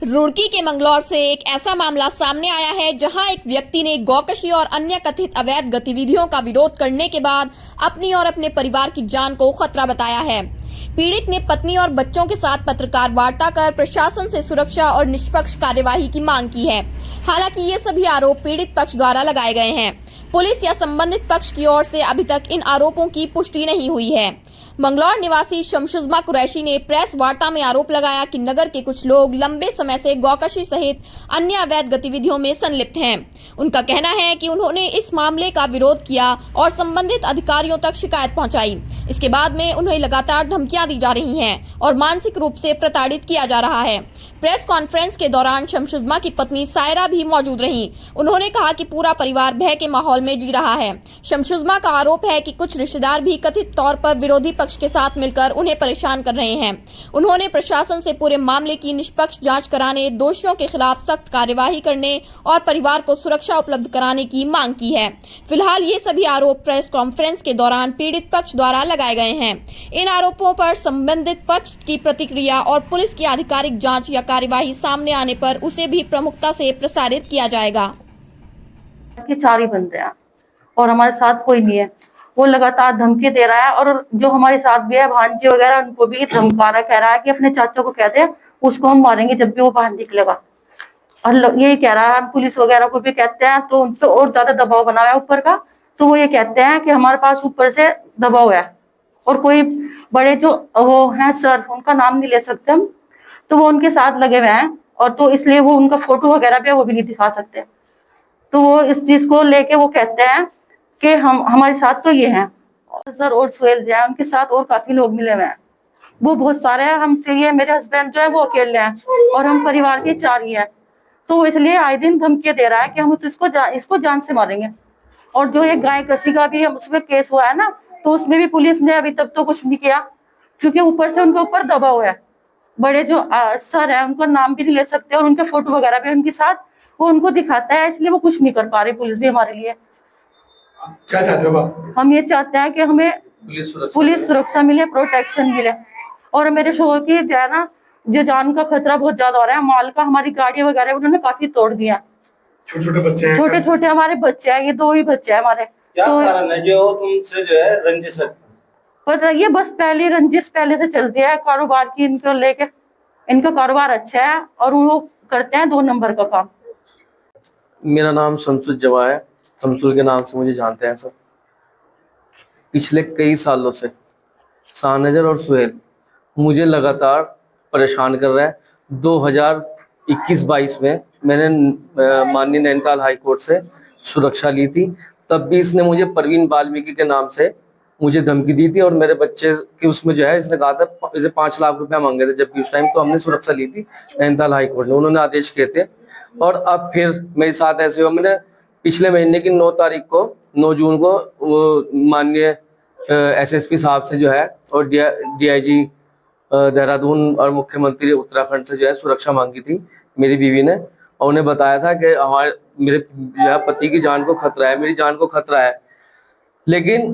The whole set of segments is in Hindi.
रुड़की के मंगलौर से एक ऐसा मामला सामने आया है जहां एक व्यक्ति ने गौकशी और अन्य कथित अवैध गतिविधियों का विरोध करने के बाद अपनी और अपने परिवार की जान को खतरा बताया है। पीड़ित ने पत्नी और बच्चों के साथ पत्रकार वार्ता कर प्रशासन से सुरक्षा और निष्पक्ष कार्यवाही की मांग की है। हालांकि ये सभी आरोप पीड़ित पक्ष द्वारा लगाए गए हैं। पुलिस या संबंधित पक्ष की ओर से अभी तक इन आरोपों की पुष्टि नहीं हुई है। मंगलौर निवासी शमशुजमा कुरैशी ने प्रेस वार्ता में आरोप लगाया कि नगर के कुछ लोग लंबे समय से गौकशी सहित अन्य अवैध गतिविधियों में संलिप्त हैं। उनका कहना है कि उन्होंने इस मामले का विरोध किया और संबंधित अधिकारियों तक शिकायत पहुंचाई। इसके बाद में उन्हें लगातार धमकियां दी जा रही हैं और मानसिक रूप से प्रताड़ित किया जा रहा है। प्रेस कॉन्फ्रेंस के दौरान शमशुजमा की पत्नी सायरा भी मौजूद रहीं। उन्होंने कहा कि पूरा परिवार भय के माहौल में जी रहा है। शमशुजमा का आरोप है कि कुछ रिश्तेदार भी कथित तौर पर विरोधी पक्ष के साथ मिलकर उन्हें परेशान कर रहे हैं। उन्होंने प्रशासन से पूरे मामले की निष्पक्ष जांच कराने, दोषियों के खिलाफ सख्त कार्यवाही करने और परिवार को सुरक्षा उपलब्ध कराने की मांग की है। फिलहाल ये सभी आरोप प्रेस कॉन्फ्रेंस के दौरान पीड़ित पक्ष द्वारा लगाए गए हैं। इन आरोपों पर संबंधित पक्ष की प्रतिक्रिया और पुलिस की आधिकारिक जांच या कार्यवाही सामने आने पर उसे भी प्रमुखता से प्रसारित किया जाएगा। के 4 ही बंदे हैं और हमारे साथ कोई नहीं है। वो लगातार धमकी दे रहा है और जो हमारे साथ भी है भांजी वगैरह उनको भी धमका रहा, कह रहा है कि अपने चाचा को कह दे उसको हम मारेंगे जब भी वो बाहर निकलेगा। और यही कह रहा है। हम पुलिस वगैरह को भी कहते हैं तो उन तो और ज्यादा दबाव बना हुआ है ऊपर का। तो वो ये कहते हैं कि हमारे पास ऊपर से दबाव है और कोई बड़े जो वो हैं सर, उनका नाम नहीं ले सकते हम, तो वो उनके साथ लगे हुए हैं और तो इसलिए वो उनका फोटो वगैरह भी है वो भी नहीं दिखा सकते। तो वो इस चीज को लेके वो कहते हैं कि हम हमारे साथ तो ये हैं और सर और सुहेल जो है उनके साथ और काफी लोग मिले हुए हैं, वो बहुत सारे हैं। हम ये मेरे हस्बैंड जो है वो अकेले हैं और हम परिवार के 4 ही हैं। तो इसलिए आए दिन धमकी दे रहा है कि हम तो इसको जान से मारेंगे। और जो ये गाय कृषि का भी उसमें केस हुआ है ना, तो उसमें भी पुलिस ने अभी तक तो कुछ नहीं किया क्योंकि ऊपर से उनके ऊपर दबाव है। बड़े जो सर है उनका नाम भी नहीं ले सकते और उनके फोटो वगैरह भी उनके साथ वो उनको दिखाता है, इसलिए वो कुछ नहीं कर पा रही पुलिस भी हमारे लिए। क्या चाहते हो आप? हम ये चाहते हैं कि हमें पुलिस सुरक्षा मिले, प्रोटेक्शन मिले और मेरे शोहर की जो है ना जो जान का खतरा बहुत ज्यादा हो रहा है। माल का हमारी गाड़ी वगैरह उन्होंने काफी तोड़ दिया। छोटे छोटे बच्चे हैं, छोटे छोटे हमारे बच्चे हैं, ये 2 ही बच्चे हैं हमारे। क्या तो कारण है जो तुमसे जो है रंजिश है? पता ये बस पहली रंजिश पहले से चलती है कारोबार की इनको लेके। इनका कारोबार अच्छा है और वो करते हैं 2 नंबर का काम। मेरा नाम शमशुजमा है, शमशुल के नाम से मुझे जानते हैं सब। पिछले कई सालों से शाहनजर और सुहेल मुझे लगातार परेशान कर रहा है। 2021-22 में मैंने माननीय नैनीताल हाई कोर्ट से सुरक्षा ली थी, तब भी इसने मुझे परवीन वाल्मीकि के नाम से मुझे धमकी दी थी और मेरे बच्चे की उसमें जो है इसने कहा था इसे 5 लाख रुपया मांगे थे, जबकि उस टाइम तो हमने सुरक्षा ली थी नैनीताल हाई कोर्ट ने, उन्होंने आदेश किए थे। और अब फिर मेरे साथ ऐसे हुआ, मैंने पिछले महीने की 9 तारीख को 9 जून को वो माननीय एसएसपी साहब से जो है और डीआईजी देहरादून और मुख्यमंत्री उत्तराखंड से जो है सुरक्षा मांगी थी मेरी बीवी ने, और उन्हें बताया था कि हमारे मेरे पति की जान को खतरा है, मेरी जान को खतरा है। लेकिन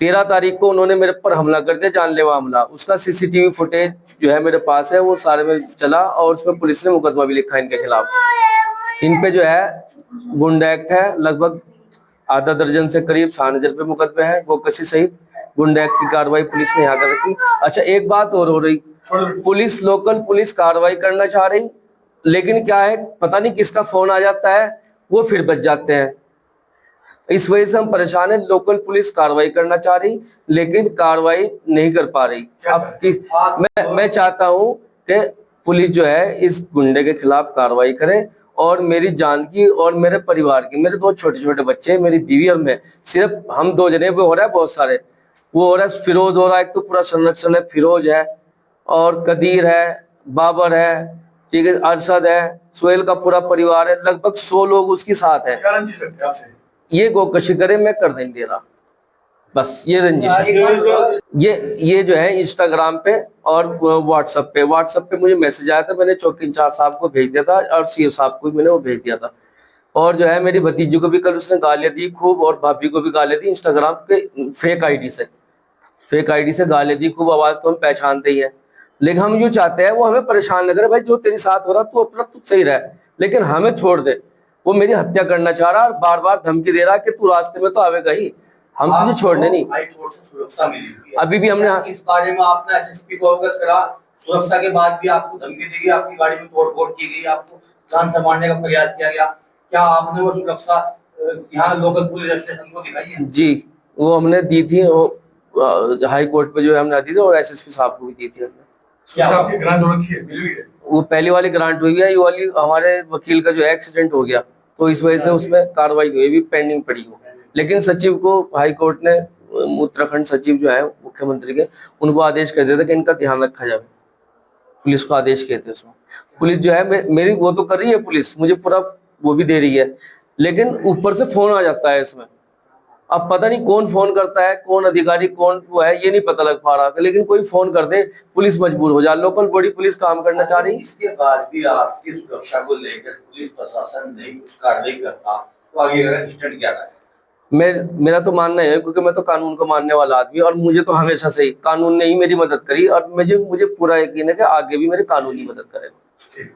13 तारीख को उन्होंने मेरे पर हमला कर दिया, जानलेवा हमला। उसका सीसीटीवी फुटेज जो है मेरे पास है, वो सारे में चला और उसमें पुलिस ने मुकदमा भी लिखा इनके खिलाफ। इन पे जो है गुंडा एक्ट है, लगभग आधा दर्जन से करीब शाहनजर पे मुकदमे हैं, गौकशी सहित गुंडा एक्ट की कार्रवाई पुलिस ने यहाँ कर रखी। अच्छा, एक बात और हो रही, पुलिस लोकल पुलिस कार्रवाई करना चाह रही, लेकिन क्या है पता नहीं किसका फोन आ जाता है, वो फिर बच जाते हैं। इस वजह से हम परेशान हैं। लोकल पुलिस कार्रवाई करना चाह रही लेकिन कार्रवाई नहीं कर पा रही। अब मैं चाहता हूं कि पुलिस जो है इस गुंडे के खिलाफ कार्रवाई करे और मेरी जान की और मेरे परिवार की, मेरे 2 छोटे छोटे बच्चे, मेरी बीवी और मैं, सिर्फ हम 2 जने वो हो रहा है, बहुत सारे वो हो रहा है। फिरोज हो रहा है, एक तो पूरा संरक्षण है, फिरोज है और कदीर है, बाबर है, ठीक है, अरशद है, सुहेल का पूरा परिवार है, लगभग 100 लोग उसके साथ है। ये गौकशी करे मैं कर नहीं दे रहा, बस ये रंजिश है। ये जो है इंस्टाग्राम पे और व्हाट्सएप पे मुझे मैसेज आया था, मैंने चौकी इंचार्ज साहब को भेज दिया था और सीओ साहब को भी मैंने वो भेज दिया था। और जो है मेरी भतीजी को भी कल उसने गालियां दी खूब और भाभी को भी गालियां दी इंस्टाग्राम पे फेक आईडी से गालियां दी खूब। आवाज तो हम पहचानते ही है। लेकिन हम यूं चाहते हैं वो हमें परेशान न करे, भाई जो तेरे साथ हो रहा तू अपना तू सही रह, लेकिन हमें छोड़ दे। वो मेरी हत्या करना चाह रहा और बार बार धमकी दे रहा कि तू रास्ते में तो आवेगा ही, हम तुझे छोड़ने नहीं। हाई कोर्ट से सुरक्षा मिली हुई है, अभी भी हमने इस बारे में आपने एसएसपी को अवगत करा? सुरक्षा के बाद भी आपको धमकी दी गई, आपकी गाड़ी में तोड़फोड़ की गई, आपको जान से मारने का प्रयास किया गया, क्या आपने वो सुरक्षा यहाँ लोकल पुलिस स्टेशन को दिखाई है? जी वो हमने दी थी, वो हाई कोर्ट पे जो है हमने दी थी और एसएसपी साहब को भी दी थी हमने। क्या आपकी ग्रांट हो रखी है, मिली हुई है? वो पहली वाली ग्रांट हुई है, ये वाली हमारे वकील का जो है एक्सीडेंट हो गया तो इस वजह से उसमें कार्रवाई हुई, भी पेंडिंग पड़ी हो। लेकिन सचिव को हाई कोर्ट ने, उत्तराखंड सचिव जो है मुख्यमंत्री के, उनको आदेश कर दिया था कि इनका ध्यान रखा जाए। पुलिस को आदेश किए थे उसमें। पुलिस जो है मेरी वो तो कर रही है, पुलिस मुझे पूरा वो भी दे रही है, लेकिन ऊपर से फोन आ जाता है इसमें। अब पता नहीं कौन फोन करता है, कौन अधिकारी कौन वो है, ये नहीं पता लग पा रहा, लेकिन कोई फोन कर दे पुलिस मजबूर हो जाए। लोकल बॉडी पुलिस काम करना चाह रही। इसके बाद भी आपकी सुरक्षा को लेकर पुलिस प्रशासन नहीं कुछ कार्रवाई करता तो आगे का स्टैंड क्या है? मेरा तो मानना है, क्योंकि मैं तो कानून को मानने वाला आदमी, और मुझे तो हमेशा से ही कानून ने ही मेरी मदद करी और मुझे पूरा यकीन है कि आगे भी मेरी कानूनी मदद करेगा।